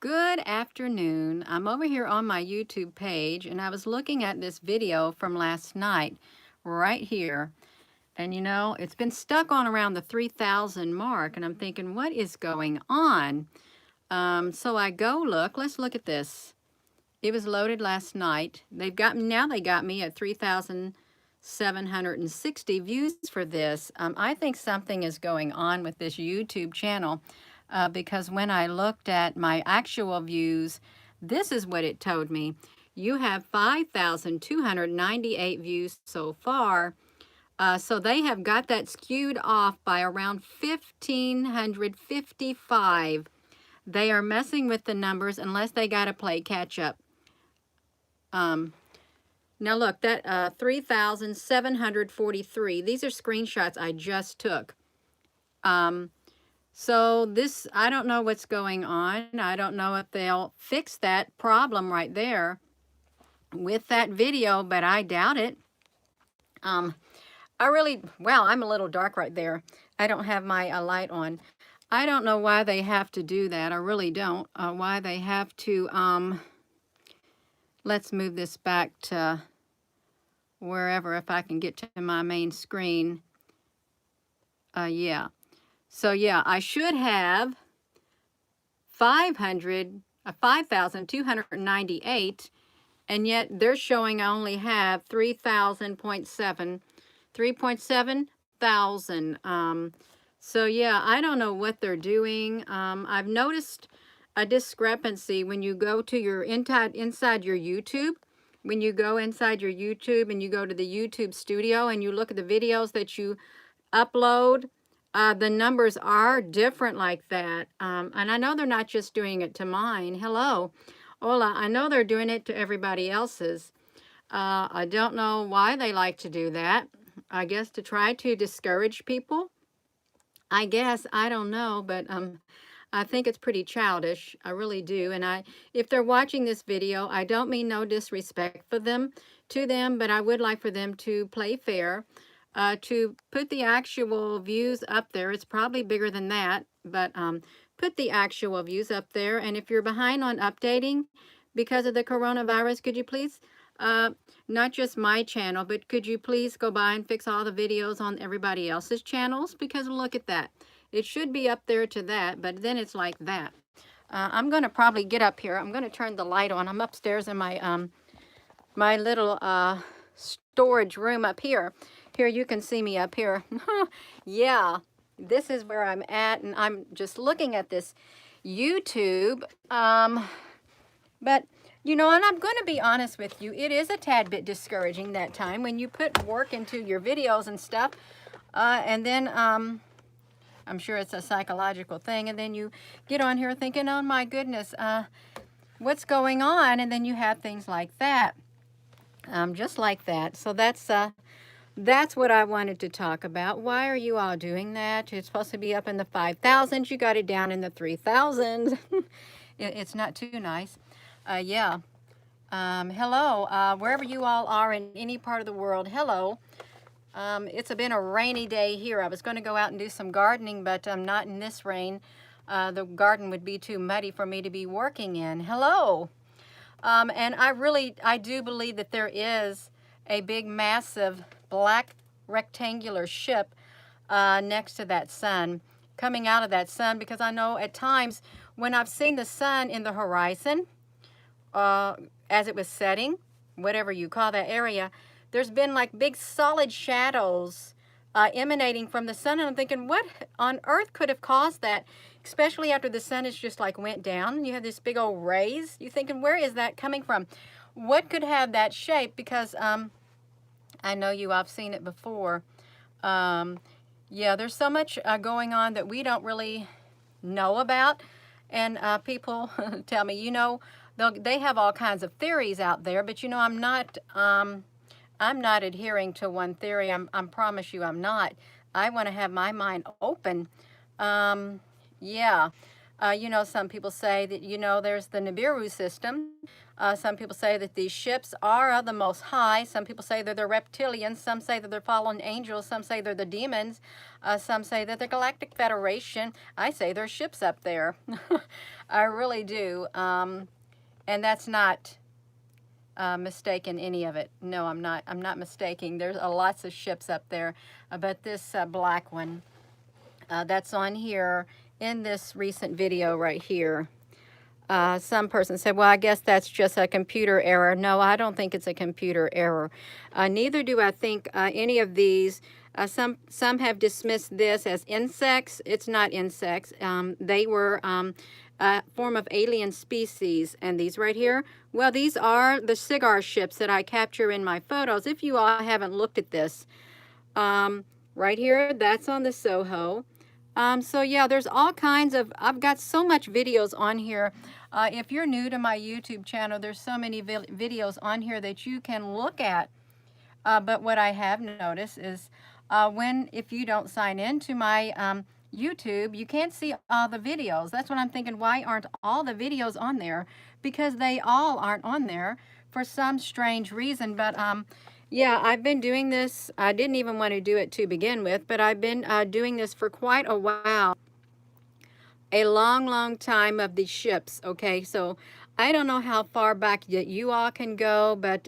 Good afternoon. I'm over here on my YouTube page and I was looking at this video from last night right here. And it's been stuck on around the 3,000 mark and I'm thinking, what is going on? So I go look, let's look at this. It was loaded last night. Now they got me at 3,760 views for this. I think something is going on with this YouTube channel because when I looked at my actual views, this is what it told me. You have 5,298 views so far. So they have got that skewed off by around 1,555. They are messing with the numbers unless they got to play catch up. Now look, that 3,743, these are screenshots I just took. So this, I don't know what's going on. I don't know if they'll fix that problem right there with that video, but I doubt it. I'm a little dark right there. I don't have my light on. I don't know why they have to do that. I really don't. Why they have to, let's move this back to wherever, if I can get to my main screen. Yeah. So yeah, I should have 5,298, and yet they're showing I only have 3.7 thousand. So yeah, I don't know what they're doing. I've noticed a discrepancy when you go to your inside your YouTube. When you go inside your YouTube and you go to the YouTube studio and you look at the videos that you upload, the numbers are different like that. And I know they're not just doing it to mine. Hello. Hola. I know they're doing it to everybody else's. I don't know why they like to do that. I guess to try to discourage people. I guess, I don't know, but I think it's pretty childish. I really do. And if they're watching this video, I don't mean no disrespect to them, but I would like for them to play fair, to put the actual views up there. It's probably bigger than that, but put the actual views up there. And if you're behind on updating because of the coronavirus, could you please, not just my channel, but could you please go by and fix all the videos on everybody else's channels? Because look at that. It should be up there to that, but then it's like that. I'm going to probably get up here. I'm going to turn the light on. I'm upstairs in my my little storage room up here. Here, you can see me up here. Yeah, this is where I'm at, and I'm just looking at this YouTube. But, and I'm going to be honest with you, it is a tad bit discouraging that time when you put work into your videos and stuff, and then I'm sure it's a psychological thing, and then you get on here thinking, oh my goodness, what's going on? And then you have things like that, just like that. So that's what I wanted to talk about. Why are you all doing that? It's supposed to be up in the 5,000s. You got it down in the 3,000s. It's not too nice. Yeah. Hello, wherever you all are in any part of the world, hello. It's been a rainy day here. I was going to go out and do some gardening, but not in this rain. The garden would be too muddy for me to be working in. Hello. And I do believe that there is a big, massive, black, rectangular ship next to that sun, coming out of that sun, because I know at times when I've seen the sun in the horizon, as it was setting, whatever you call that area, there's been like big solid shadows emanating from the sun. And I'm thinking, what on earth could have caused that? Especially after the sun has just like went down and you have this big old rays. You're thinking, where is that coming from? What could have that shape? Because I know you, I've seen it before. Yeah, there's so much going on that we don't really know about. And people tell me, they have all kinds of theories out there, but I'm not adhering to one theory. I promise you I'm not. I want to have my mind open. Yeah. You know, some people say that, you know, there's the Nibiru system. Some people say that these ships are of the Most High. Some people say that they're reptilians. Some say that they're fallen angels. Some say they're the demons. Some say that they're Galactic Federation. I say they're ships up there. I really do. And that's not mistaken any of it. No, I'm not. I'm not mistaking. There's lots of ships up there. But this black one, that's on here in this recent video right here. Some person said, well, I guess that's just a computer error. No, I don't think it's a computer error. Neither do I think any of these. Some have dismissed this as insects. It's not insects. They were a form of alien species. And these right here, well, these are the cigar ships that I capture in my photos. If you all haven't looked at this, right here, that's on the Soho. So yeah, there's all kinds of, I've got so much videos on here. If you're new to my YouTube channel, there's so many videos on here that you can look at. But what I have noticed is if you don't sign into my YouTube, you can't see all the videos. That's what I'm thinking. Why aren't all the videos on there? Because they all aren't on there for some strange reason. But yeah, I've been doing this. I didn't even want to do it to begin with, but I've been doing this for quite a while. A long, long time of these ships, okay? So I don't know how far back that you all can go, but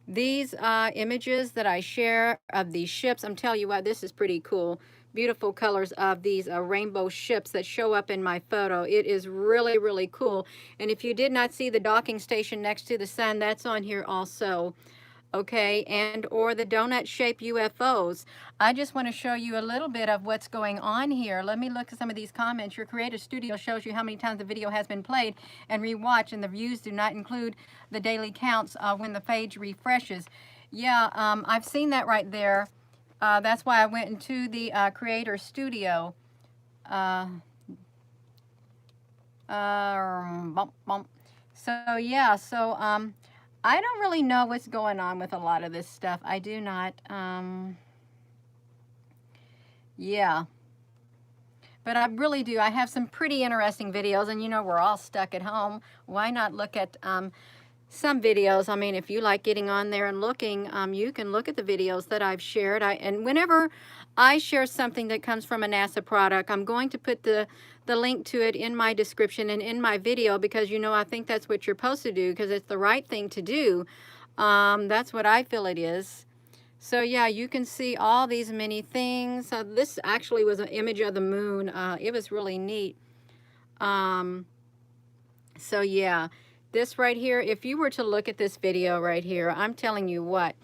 these images that I share of these ships, I'm telling you what, this is pretty cool. Beautiful colors of these rainbow ships that show up in my photo. It is really, really cool. And if you did not see the docking station next to the sun, that's on here also. Okay, and or the donut-shaped UFOs. I just want to show you a little bit of what's going on here. Let me look at some of these comments. Your Creator Studio shows you how many times the video has been played and rewatched, and the views do not include the daily counts when the page refreshes. Yeah, I've seen that right there. That's why I went into the Creator Studio. Bump, bump. So yeah, so I don't really know what's going on with a lot of this stuff. I do not. Yeah. But I really do. I have some pretty interesting videos, and you know, we're all stuck at home. Why not look at some videos? I mean, if you like getting on there and looking, you can look at the videos that I've shared. And whenever I share something that comes from a NASA product, I'm going to put the link to it in my description and in my video, because, you know, I think that's what you're supposed to do, because it's the right thing to do. That's what I feel it is. So yeah, you can see all these many things. This actually was an image of the moon. It was really neat. So yeah, this right here, if you were to look at this video right here, I'm telling you what,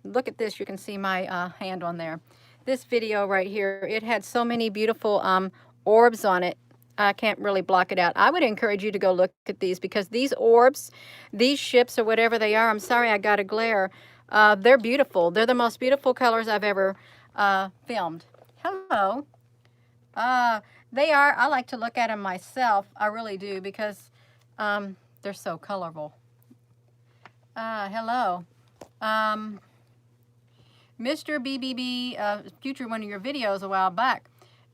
look at this, you can see my hand on there. This video right here, it had so many beautiful orbs on it. I can't really block it out. I would encourage you to go look at these, because these orbs, these ships or whatever they are, I'm sorry I got a glare, they're beautiful. They're the most beautiful colors I've ever filmed. Hello. They are. I like to look at them myself. I really do, because they're so colorful. Hello. Mr. BBB featured one of your videos a while back.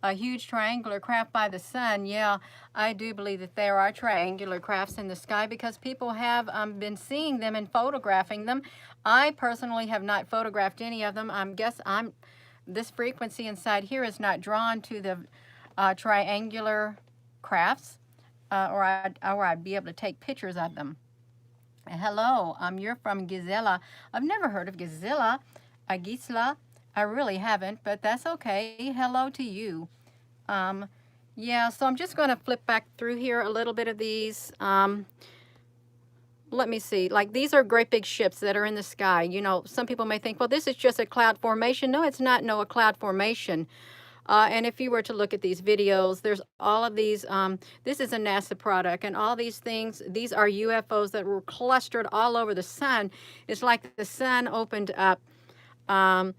A huge triangular craft by the sun. Yeah, I do believe that there are triangular crafts in the sky, because people have been seeing them and photographing them. I personally have not photographed any of them. This frequency inside here is not drawn to the triangular crafts, or I'd be able to take pictures of them. Hello, you're from Gisela. I've never heard of Gisela. Gisela. I really haven't, but that's okay. Hello to you. Yeah, so I'm just going to flip back through here a little bit of these. Let me see. Like, these are great big ships that are in the sky. You know, some people may think, well, this is just a cloud formation. No, it's not. No, a cloud formation. And if you were to look at these videos, there's all of these, this is a NASA product, and all these things, these are UFOs that were clustered all over the sun. It's like the sun opened up and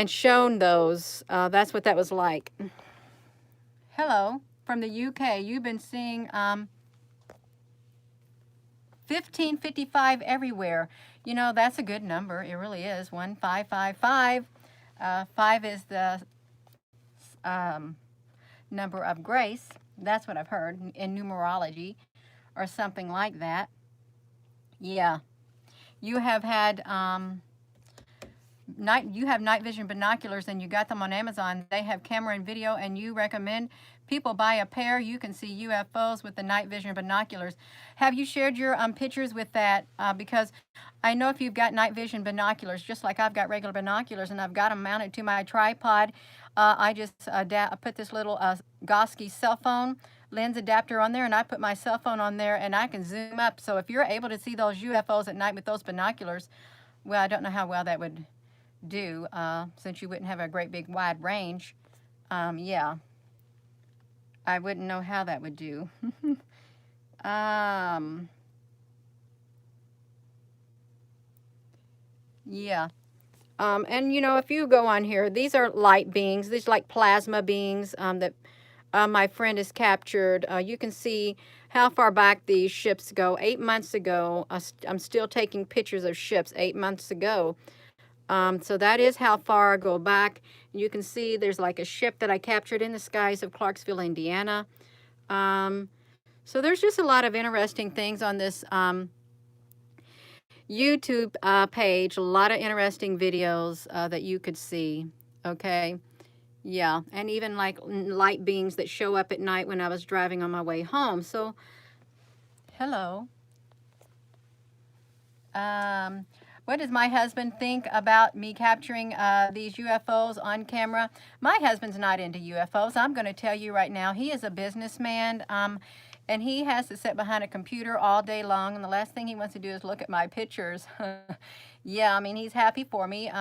shown those. That's what that was like. Hello, from the UK. You've been seeing 1555 everywhere. You know, that's a good number. It really is. 1555. 5 is the number of grace. That's what I've heard in numerology or something like that. Yeah. You have had night vision binoculars, and you got them on Amazon. They have camera and video, and you recommend people buy a pair. You can see UFOs with the night vision binoculars. Have you shared your pictures with that? Because I know if you've got night vision binoculars, just like I've got regular binoculars, and I've got them mounted to my tripod, I just put this little Goski cell phone lens adapter on there, and I put my cell phone on there, and I can zoom up. So if you're able to see those UFOs at night with those binoculars, well, I don't know how well that would do, since you wouldn't have a great big wide range. Yeah, I wouldn't know how that would do. Yeah. And you know, if you go on here, these are light beings. These are like plasma beings that my friend has captured. You can see how far back these ships go. 8 months ago, I'm still taking pictures of ships 8 months ago. So that is how far I go back. You can see there's like a ship that I captured in the skies of Clarksville, Indiana. So there's just a lot of interesting things on this YouTube page. A lot of interesting videos that you could see. Okay. Yeah, and even like light beings that show up at night when I was driving on my way home. So, hello. What does my husband think about me capturing these UFOs on camera? My husband's not into UFOs. I'm going to tell you right now, he is a businessman, and he has to sit behind a computer all day long, and the last thing he wants to do is look at my pictures. Yeah, I mean, he's happy for me.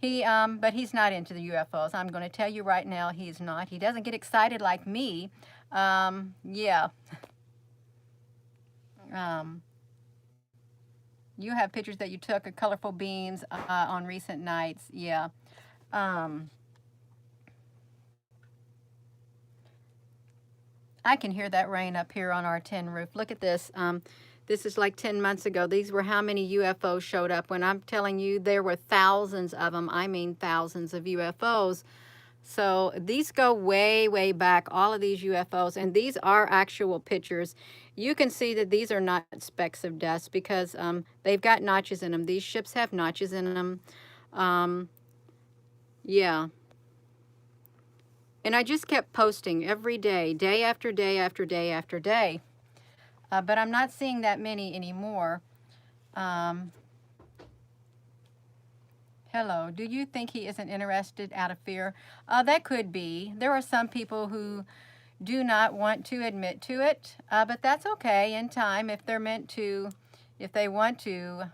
But he's not into the UFOs. I'm going to tell you right now, he's not. He doesn't get excited like me. Yeah. You have pictures that you took of colorful beams on recent nights. Yeah. I can hear that rain up here on our tin roof. Look at this. This is like 10 months ago. These were how many UFOs showed up. When I'm telling you there were thousands of them, I mean thousands of UFOs. So these go way, way back, all of these UFOs, and these are actual pictures. You can see that these are not specks of dust because they've got notches in them. These ships have notches in them. Yeah. And I just kept posting every day, day after day after day after day. But I'm not seeing that many anymore. Hello, do you think he isn't interested out of fear? That could be. There are some people who do not want to admit to it, but that's okay in time. If they're meant to, if they want to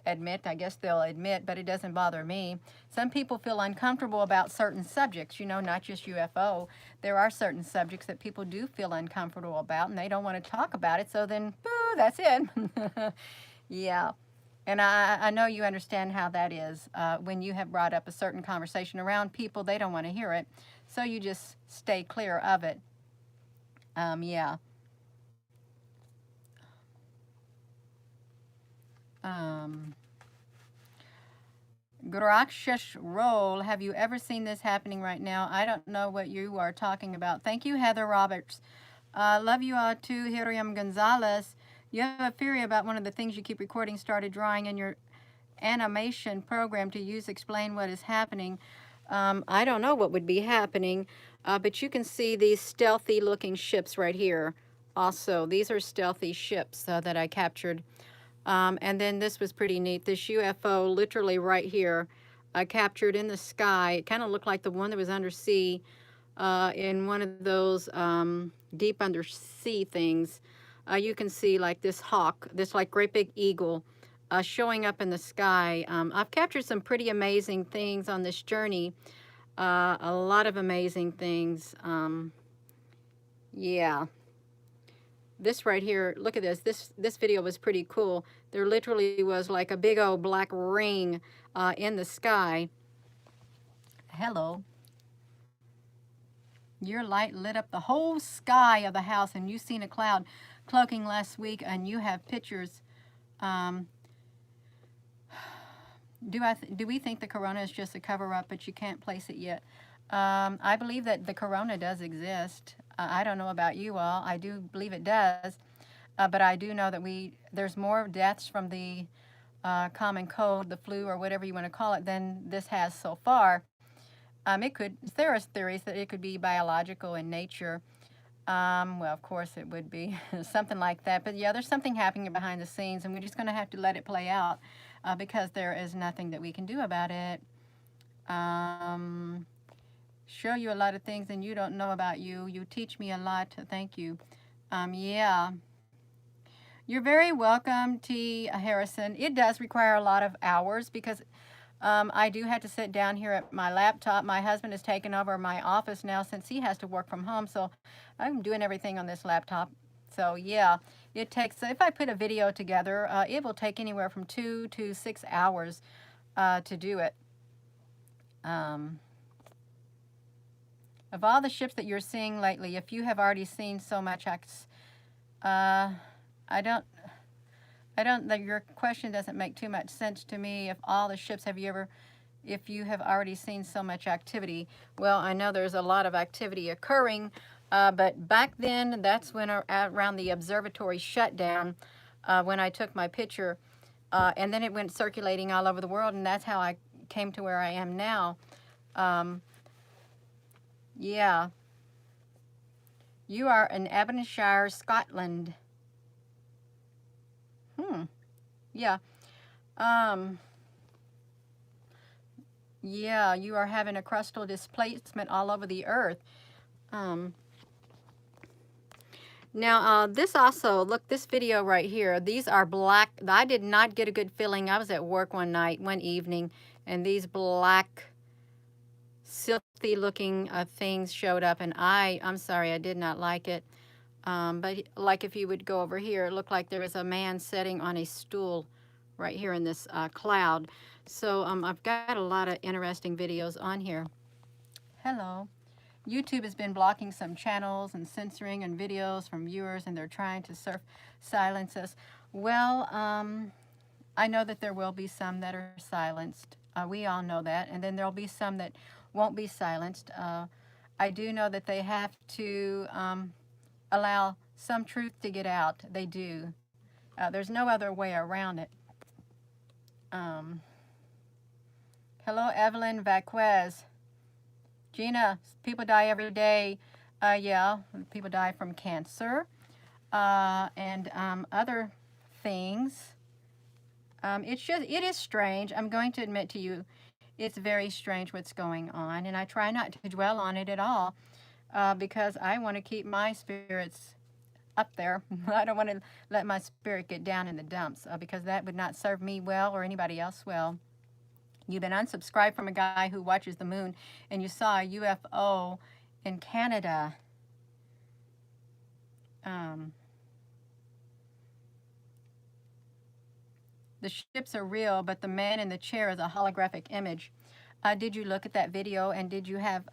admit, I guess they'll admit, but it doesn't bother me. Some people feel uncomfortable about certain subjects, you know, not just UFO. There are certain subjects that people do feel uncomfortable about, and they don't want to talk about it, so then, boo, that's it. Yeah. And I know you understand how that is. When you have brought up a certain conversation around people, they don't want to hear it, so you just stay clear of it. Yeah. Gurakshish Roll, have you ever seen this happening right now? I don't know what you are talking about. Thank you, Heather Roberts. Love you all too, Hiriam Gonzalez. You have a theory about one of the things you keep recording started drawing in your animation program to use explain what is happening. I don't know what would be happening, but you can see these stealthy looking ships right here. Also, these are stealthy ships that I captured. And then this was pretty neat. This UFO literally right here, captured in the sky. It kind of looked like the one that was undersea in one of those deep undersea things. You can see like this hawk, this like great big eagle showing up in the sky. I've captured some pretty amazing things on this journey. A lot of amazing things. Yeah. This right here, look at this. This video was pretty cool. There literally was like a big old black ring in the sky. Hello. Your light lit up the whole sky of the house, and you seen a cloud cloaking last week, and you have pictures. Do we think the corona is just a cover-up, but you can't place it yet? I believe that the corona does exist. I don't know about you all. I do believe it does. But I do know that there's more deaths from the common cold, the flu, or whatever you want to call it, than this has so far. There are theories that it could be biological in nature. Well, of course it would be something like that. But yeah, there's something happening behind the scenes, and we're just going to have to let it play out because there is nothing that we can do about it. Show you a lot of things and you don't know about you. You teach me a lot. Thank you. Yeah. You're very welcome, T. Harrison. It does require a lot of hours because I do have to sit down here at my laptop. My husband has taken over my office now since he has to work from home, so I'm doing everything on this laptop. So yeah, it takes, if I put a video together, it will take anywhere from 2 to 6 hours to do it. Of all the ships that you're seeing lately, if you have already seen so much, your question doesn't make too much sense to me. If all the ships, if you have already seen so much activity? Well, I know there's a lot of activity occurring, but back then, that's when around the observatory shutdown, when I took my picture, and then it went circulating all over the world, and that's how I came to where I am now. Yeah. You are in Aberdeenshire, Scotland. Yeah. Yeah, you are having a crustal displacement all over the earth. Now, this also, look, this video right here, these are black. I did not get a good feeling. I was at work one evening, and these black, silky looking things showed up, and I'm sorry, I did not like it. But like if you would go over here, it looked like there was a man sitting on a stool right here in this cloud. So I've got a lot of interesting videos on here. Hello. YouTube has been blocking some channels and censoring and videos from viewers, and they're trying to silence us. Well, I know that there will be some that are silenced. We all know that. And then there'll be some that won't be silenced. I do know that they have to allow some truth to get out. They do. There's no other way around it. Hello, Evelyn Vaquez. Gina, people die every day. Yeah, people die from cancer and other things. It is strange. I'm going to admit to you, it's very strange what's going on, and I try not to dwell on it at all because I want to keep my spirits up there. I don't want to let my spirit get down in the dumps because that would not serve me well or anybody else well. You've been unsubscribed from a guy who watches the moon, and you saw a UFO in Canada. The ships are real, but the man in the chair is a holographic image. Did you look at that video, and did you have,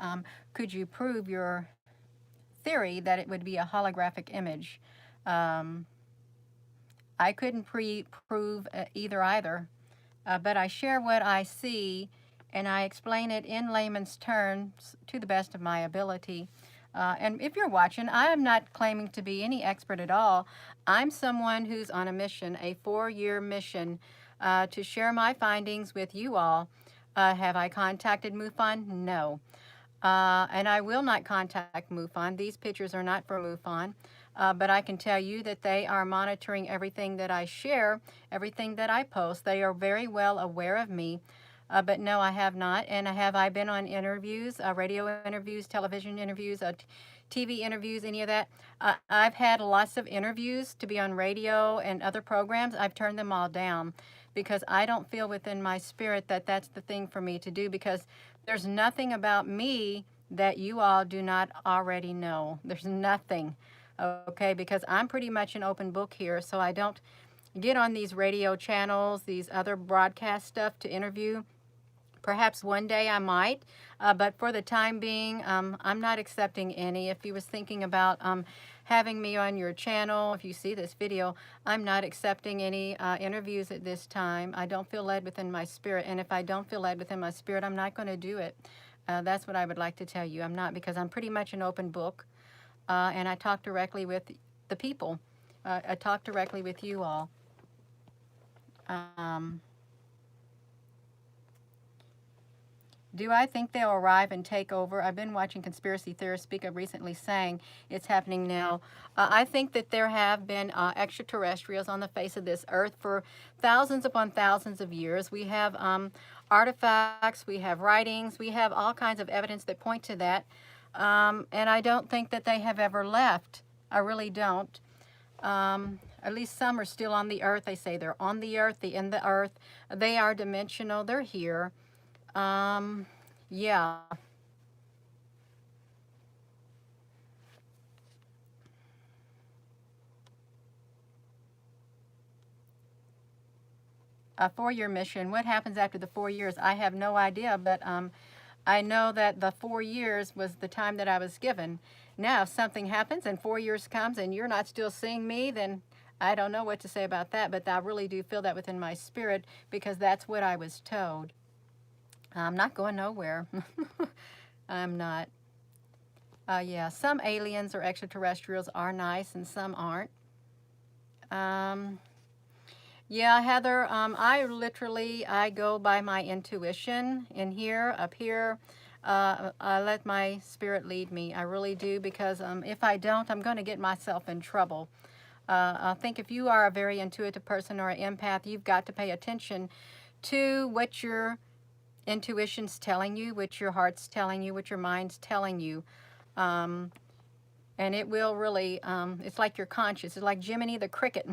could you prove your theory that it would be a holographic image? I couldn't prove either. But I share what I see, and I explain it in layman's terms to the best of my ability. And if you're watching, I am not claiming to be any expert at all. I'm someone who's on a mission, a 4-year mission, to share my findings with you all. Have I contacted MUFON? No. And I will not contact MUFON. These pictures are not for MUFON. But I can tell you that they are monitoring everything that I share, everything that I post. They are very well aware of me. But no, I have not. And have I been on interviews, radio interviews, television interviews, TV interviews, any of that? I've had lots of interviews to be on radio and other programs. I've turned them all down because I don't feel within my spirit that that's the thing for me to do, because there's nothing about me that you all do not already know. There's nothing. Okay, because I'm pretty much an open book here, so I don't get on these radio channels, these other broadcast stuff to interview. Perhaps one day I might, but for the time being, I'm not accepting any. If you was thinking about having me on your channel, if you see this video, I'm not accepting any interviews at this time. I don't feel led within my spirit, and if I don't feel led within my spirit, I'm not going to do it. That's what I would like to tell you. I'm not, because I'm pretty much an open book, and I talk directly with the people. I talk directly with you all. Um, Do I think they'll arrive and take over? I've been watching conspiracy theorists speak up recently saying it's happening now. I think that there have been extraterrestrials on the face of this earth for thousands upon thousands of years. We have artifacts, we have writings, we have all kinds of evidence that point to that. And I don't think that they have ever left. I really don't. At least some are still on the earth. They say they're on the earth, they're in the earth. They are dimensional, they're here. Yeah. A 4-year mission. What happens after the 4 years? I have no idea, but I know that the 4 years was the time that I was given. Now, if something happens and 4 years comes and you're not still seeing me, then I don't know what to say about that, but I really do feel that within my spirit because that's what I was told. I'm not going nowhere. I'm not. Yeah, some aliens or extraterrestrials are nice and some aren't. Yeah, Heather, I go by my intuition in here, up here. I let my spirit lead me. I really do, because if I don't, I'm going to get myself in trouble. I think if you are a very intuitive person or an empath, you've got to pay attention to what your intuition's telling you, what your heart's telling you, what your mind's telling you. And it will really, it's like your conscience. It's like Jiminy the Cricket.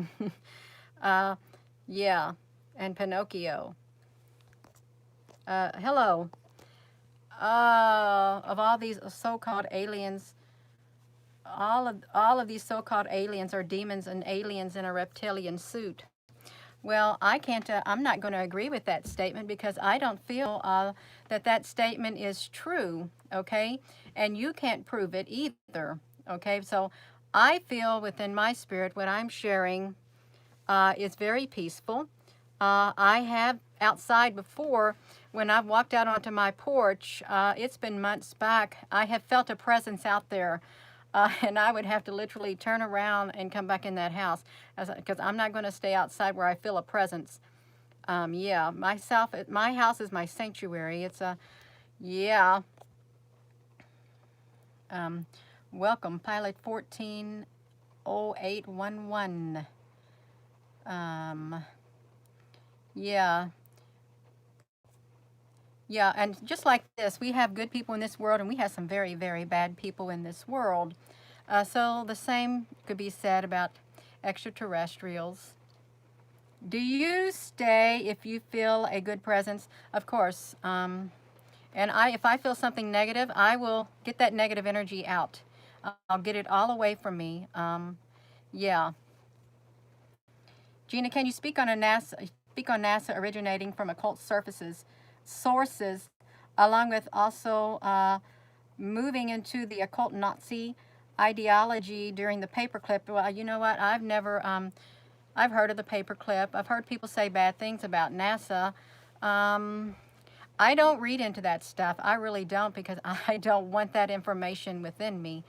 Yeah, and Pinocchio. Hello. Of all these so-called aliens, all of these so-called aliens are demons and aliens in a reptilian suit. Well, I can't. I'm not going to agree with that statement because I don't feel that that statement is true. Okay, and you can't prove it either. Okay, so I feel within my spirit what I'm sharing is very peaceful. I have outside before, when I've walked out onto my porch, it's been months back, I have felt a presence out there. And I would have to literally turn around and come back in that house because I'm not going to stay outside where I feel a presence. Yeah, my house is my sanctuary. It's a, yeah. Welcome, Pilot 140811. Yeah. Yeah, and just like this, we have good people in this world and we have some very, very bad people in this world. So the same could be said about extraterrestrials. Do you stay if you feel a good presence? Of course. And if I feel something negative, I will get that negative energy out. I'll get it all away from me. Yeah. Gina, can you speak on NASA originating from occult sources, along with also moving into the occult Nazi ideology during the paperclip? Well, you know what? I've heard of the paperclip. I've heard people say bad things about NASA. I don't read into that stuff. I really don't, because I don't want that information within me.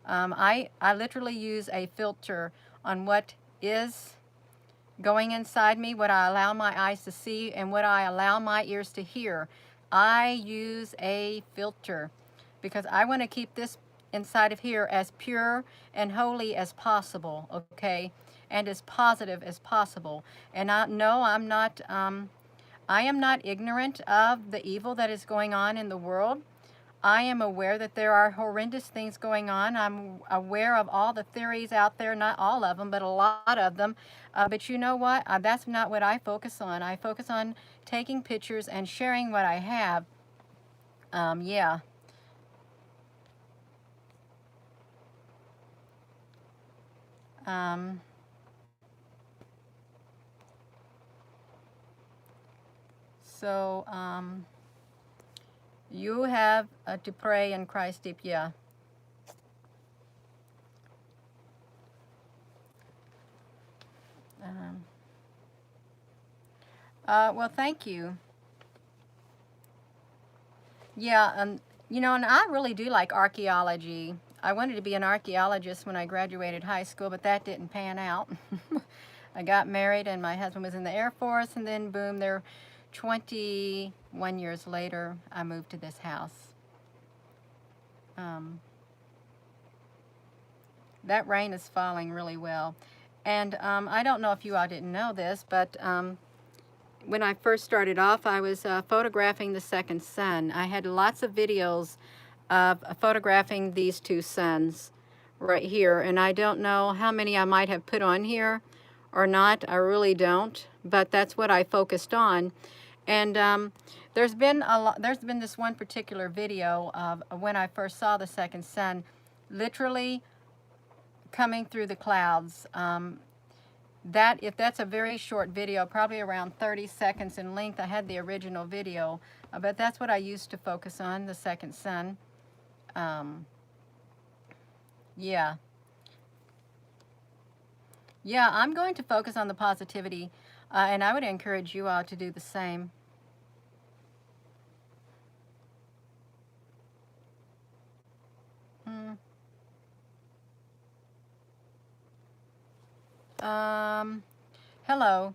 I literally use a filter on what is going inside me, what I allow my eyes to see, and what I allow my ears to hear. I use a filter because I want to keep this inside of here as pure and holy as possible, okay, and as positive as possible. And no, I am not ignorant of the evil that is going on in the world. I am aware that there are horrendous things going on. I'm aware of all the theories out there, not all of them, but a lot of them. But you know what? That's not what I focus on. I focus on taking pictures and sharing what I have. Yeah. Um, so, you have to pray in Christ deep. Yeah. Um, well, thank you. Yeah, you know, and I really do like archaeology. I wanted to be an archaeologist when I graduated high school, but that didn't pan out. I got married and my husband was in the Air Force, and then boom, there 21 years later, I moved to this house. Um, that rain is falling really well. And I don't know if you all didn't know this, but when I first started off, I was photographing the second sun. I had lots of videos of photographing these two suns right here, and I don't know how many I might have put on here or not. I really don't, but that's what I focused on. And there's been this one particular video of when I first saw the second sun, literally coming through the clouds. If that's a very short video, probably around 30 seconds in length. I had the original video, but that's what I used to focus on, the second sun. Yeah. Yeah, I'm going to focus on the positivity, and I would encourage you all to do the same. Hello.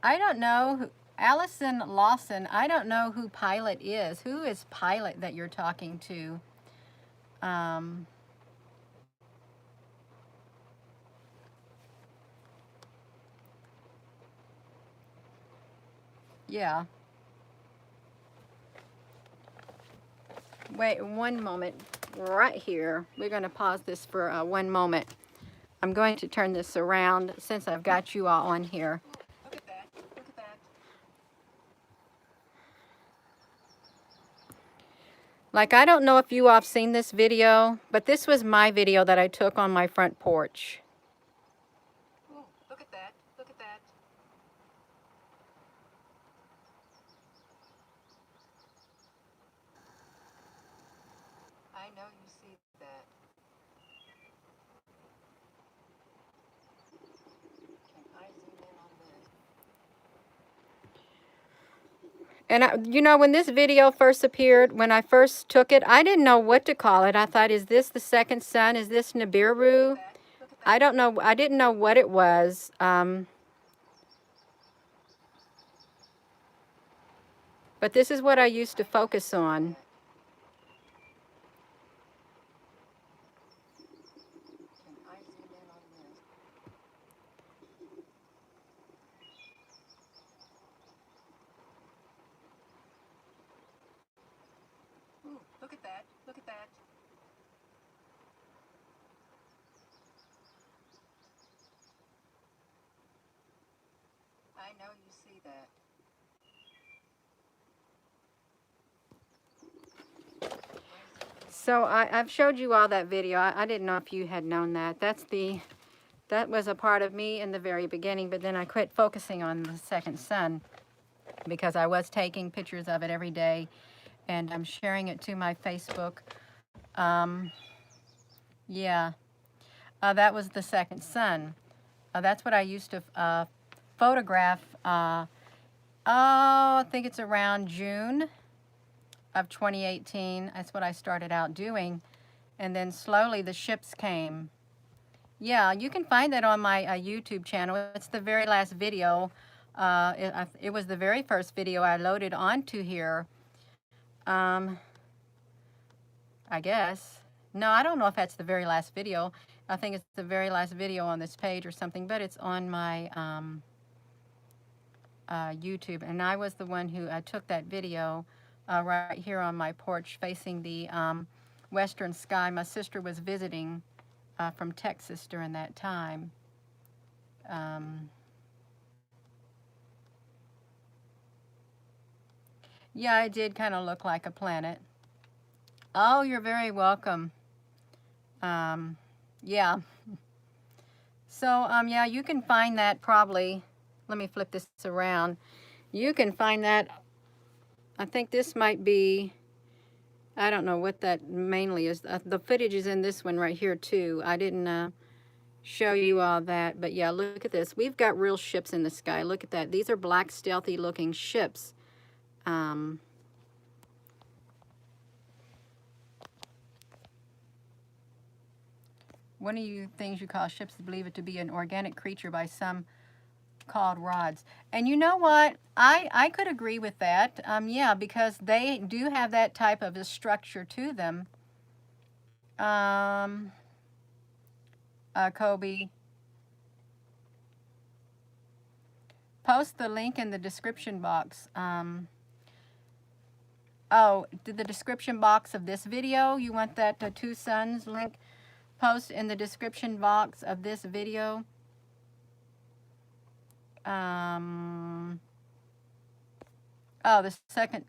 I don't know. Allison Lawson, I don't know who Pilot is. Who is Pilot that you're talking to? Yeah. Wait one moment. Right here. We're going to pause this for 1 moment. I'm going to turn this around since I've got you all on here. Look at that. Look at that. Like, I don't know if you all have seen this video, but this was my video that I took on my front porch. Ooh, look at that. Look at that. I know you see that. Can I zoom in on this? And you know, when this video first appeared, when I first took it, I didn't know what to call it. I thought, is this the second sun? Is this Nibiru? I don't know. I didn't know what it was. But this is what I used to focus on. Ooh, look at that. Look at that. I know you see that. So I've showed you all that video. I didn't know if you had known that. That was a part of me in the very beginning, but then I quit focusing on the second sun because I was taking pictures of it every day, and I'm sharing it to my Facebook. Yeah, that was the second sun. That's what I used to photograph. I think it's around June of 2018. That's what I started out doing. And then slowly the ships came. Yeah, you can find that on my YouTube channel. It's the very last video. It was the very first video I loaded onto here. I guess. No, I don't know if that's the very last video. I think it's the very last video on this page or something, but it's on my YouTube. And I was the one who took that video right here on my porch facing the western sky. My sister was visiting from Texas during that time. Yeah, it did kind of look like a planet. Oh, you're very welcome. Yeah. So, yeah, you can find that probably. Let me flip this around. You can find that. I think this might be, I don't know what that mainly is. The footage is in this one right here too. I didn't show you all that. But yeah, look at this. We've got real ships in the sky. Look at that. These are black, stealthy looking ships. One of you things you call ships believe it to be an organic creature by some called rods. And you know what? I could agree with that. Yeah, because they do have that type of a structure to them. Kobe, post the link in the description box. Oh, the description box of this video, you want that Two Suns link? Post in the description box of this video. Oh, the second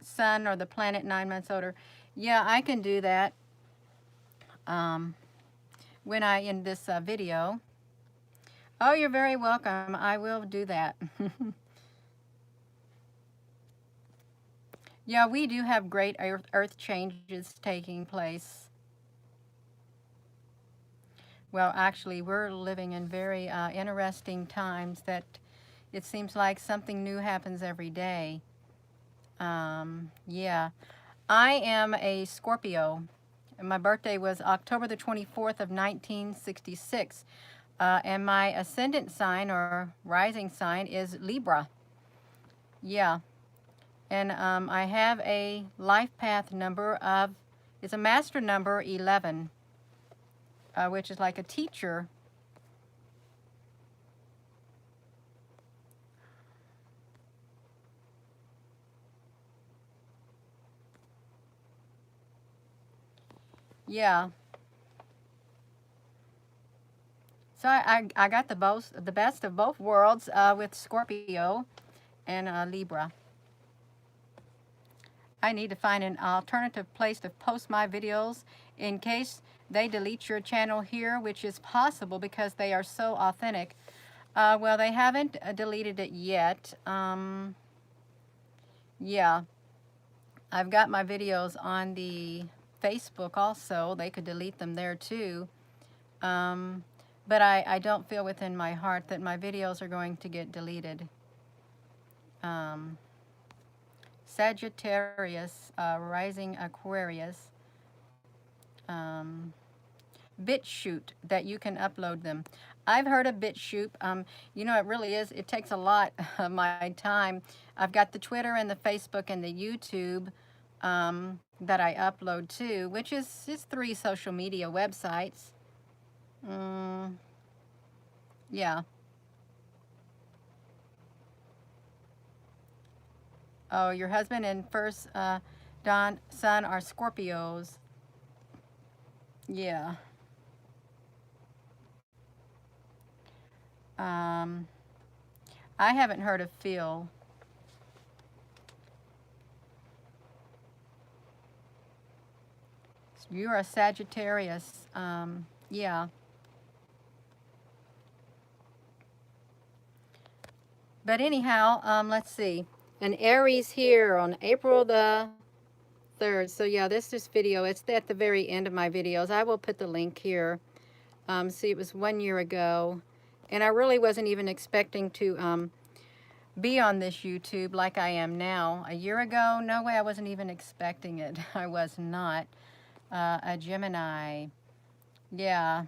sun or the planet 9 months older. Yeah, I can do that when I end this video. Oh, you're very welcome. I will do that. Yeah, we do have great earth changes taking place. Well, actually, we're living in very interesting times that it seems like something new happens every day. Yeah. I am a Scorpio. My birthday was October the 24th of 1966. And my ascendant sign or rising sign is Libra. Yeah. And I have a life path number of, it's a master number 11, which is like a teacher. Yeah. So I got the best of both worlds with Scorpio and Libra. I need to find an alternative place to post my videos in case they delete your channel here, which is possible because they are so authentic. Well, they haven't deleted it yet. Yeah, I've got my videos on the Facebook also. They could delete them there too. But I don't feel within my heart that my videos are going to get deleted. Sagittarius, rising Aquarius, BitChute, that you can upload them. I've heard of BitChute. You know, it really is, it takes a lot of my time. I've got the Twitter and the Facebook and the YouTube that I upload to, which is 3 social media websites. Yeah. Oh, your husband and first son are Scorpios. Yeah. I haven't heard of Phil. You're a Sagittarius. Yeah. But anyhow, let's see. An Aries here on April the 3rd. So yeah, this video, it's at the very end of my videos. I will put the link here. See, it was 1 year ago. And I really wasn't even expecting to be on this YouTube like I am now. A year ago, no way, I wasn't even expecting it. I was not. A Gemini. Yeah.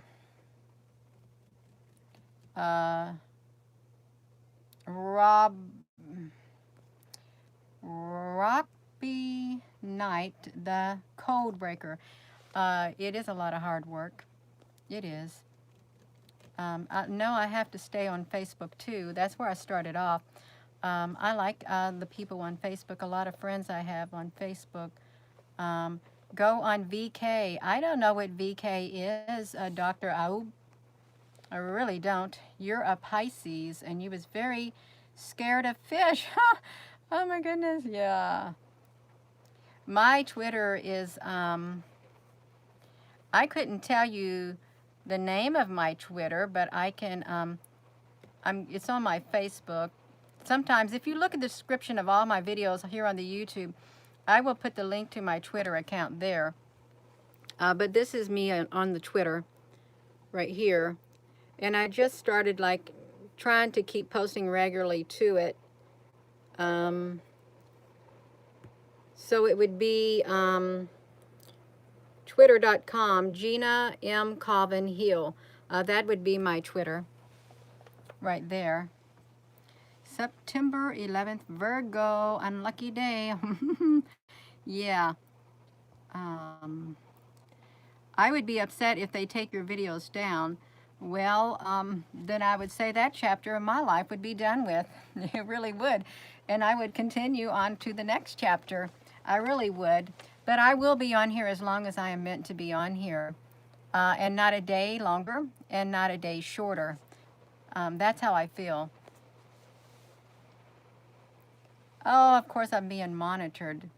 Robbie Knight, the Code Breaker. It is a lot of hard work. It is. No, I have to stay on Facebook too. That's where I started off. I like the people on Facebook. A lot of friends I have on Facebook. Go on VK. I don't know what VK is, Dr. Aub. I really don't. You're a Pisces, and you was very scared of fish. Oh my goodness, yeah. My Twitter is, I couldn't tell you the name of my Twitter, but I can, it's on my Facebook. Sometimes, if you look at the description of all my videos here on the YouTube, I will put the link to my Twitter account there. But this is me on the Twitter right here. And I just started like trying to keep posting regularly to it. So it would be twitter.com, Gina M. Colvin Hill. That would be my Twitter right there. September 11th, Virgo, unlucky day. Yeah. I would be upset if they take your videos down. Well, then I would say that chapter of my life would be done with. It really would. And I would continue on to the next chapter. I really would. But I will be on here as long as I am meant to be on here. And not a day longer and not a day shorter. That's how I feel. Oh, of course I'm being monitored.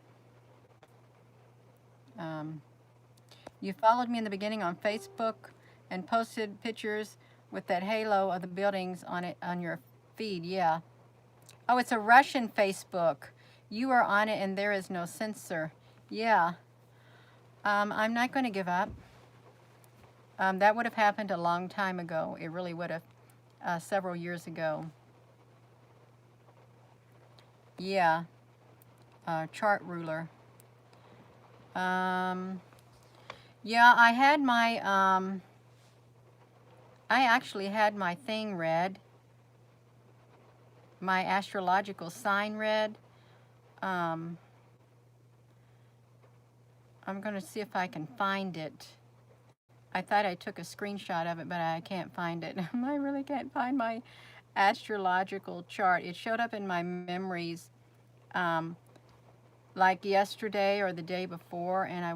You followed me in the beginning on Facebook and posted pictures with that halo of the buildings on it on your feed. Yeah. Oh, it's a Russian Facebook. You are on it and there is no censor. Yeah. I'm not going to give up. That would have happened a long time ago. It really would have, several years ago. Yeah. Chart ruler. Yeah, I had my, I actually had my thing read. My astrological sign read. I'm going to see if I can find it. I thought I took a screenshot of it, but I can't find it. I really can't find my astrological chart. It showed up in my memories like yesterday or the day before, and I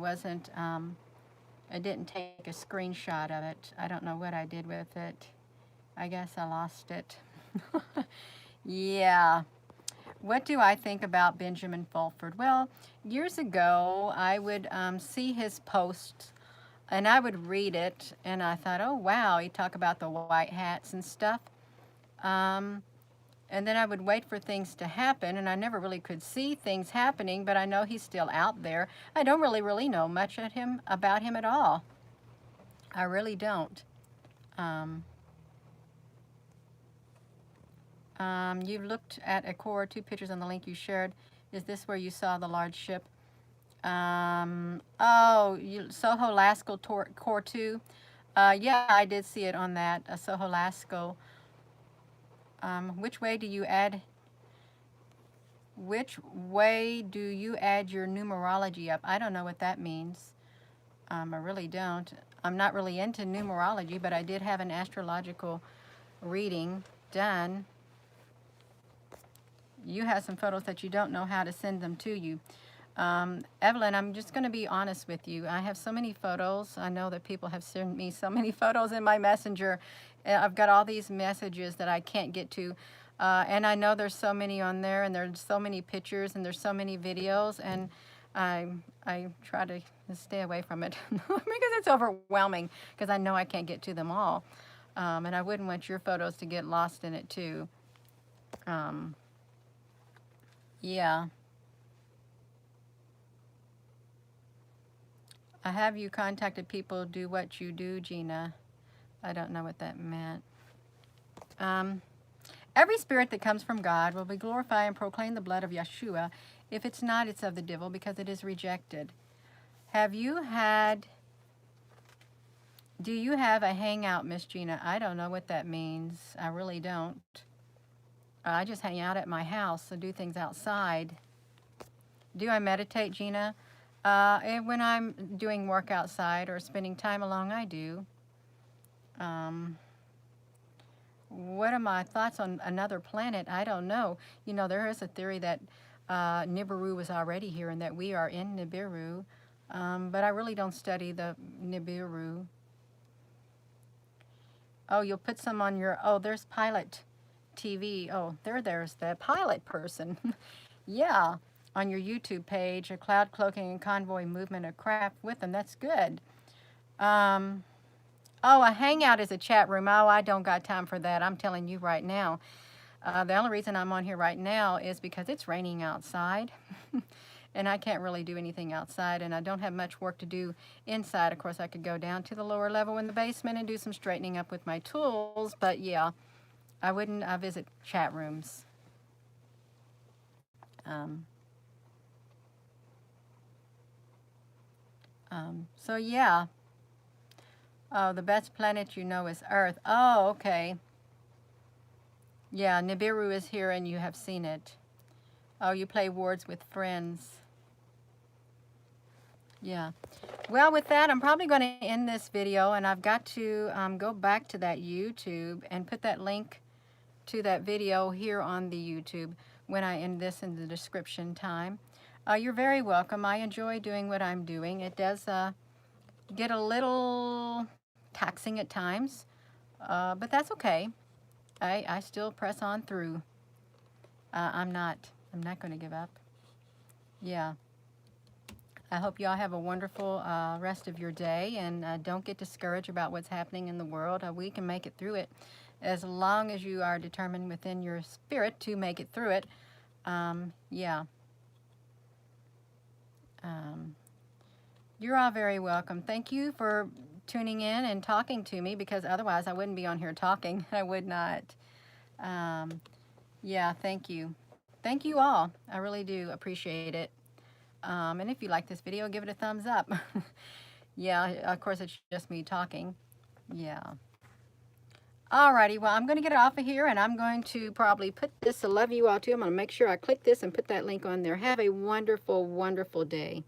didn't take a screenshot of it. I don't know what I did with it. I guess I lost it. Yeah. What do I think about Benjamin Fulford? Well, years ago, I would see his posts, and I would read it, and I thought, oh, wow, he talked about the white hats and stuff. And then I would wait for things to happen, and I never really could see things happening, but I know he's still out there. I don't really know much about him at all. I really don't. You've looked at Akor, 2 pictures on the link you shared. Is this where you saw the large ship? Soho Lascaux Core 2. Yeah, I did see it on that, Soho Lascaux. Which way do you add your numerology up? I don't know what that means. I really don't. I'm not really into numerology, but I did have an astrological reading done. You have some photos that you don't know how to send them to you. Evelyn, I'm just going to be honest with you. I have so many photos. I know that people have sent me so many photos in my messenger. I've got all these messages that I can't get to. And I know there's so many on there, and there's so many pictures, and there's so many videos, and I try to stay away from it because it's overwhelming, because I know I can't get to them all. And I wouldn't want your photos to get lost in it too. Yeah. Have you contacted people do what you do, Gina? I don't know what that meant. Every spirit that comes from God will be glorified and proclaim the blood of Yeshua. If it's not, it's of the devil, because it is rejected. Do you have a hangout, Miss Gina? I don't know what that means. I really don't. I just hang out at my house and do things outside. Do I meditate, Gina? And when I'm doing work outside or spending time alone, I do. What are my thoughts on another planet? I don't know. You know, there is a theory that Nibiru was already here and that we are in Nibiru. But I really don't study the Nibiru. Oh, you'll put some on your, oh, there's Pilot TV. Oh, there's the pilot person. Yeah, on your YouTube page, a cloud cloaking and convoy movement of craft with them. That's good. Oh, a hangout is a chat room. Oh, I don't got time for that. I'm telling you right now. The only reason I'm on here right now is because it's raining outside. and I can't really do anything outside, and I don't have much work to do inside. Of course, I could go down to the lower level in the basement and do some straightening up with my tools, but yeah, I wouldn't visit chat rooms. So yeah. Oh, the best planet you know is Earth. Oh, okay. Yeah, Nibiru is here and you have seen it. Oh, you play Words with Friends. Yeah. Well, with that, I'm probably going to end this video, and I've got to go back to that YouTube and put that link to that video here on the YouTube when I end this in the description time. You're very welcome. I enjoy doing what I'm doing. It does get a little taxing at times, but that's okay. I still press on through. I'm not going to give up. Yeah. I hope y'all have a wonderful rest of your day, and don't get discouraged about what's happening in the world. We can make it through it as long as you are determined within your spirit to make it through it. Yeah. You're all very welcome. Thank you for tuning in and talking to me, because otherwise I wouldn't be on here talking. I would not. Yeah, thank you. Thank you all. I really do appreciate it. And if you like this video, give it a thumbs up. Yeah, of course, it's just me talking. Yeah. Alrighty, well, I'm going to get off of here, and I'm going to probably put this, I love you all too. I'm going to make sure I click this and put that link on there. Have a wonderful, wonderful day.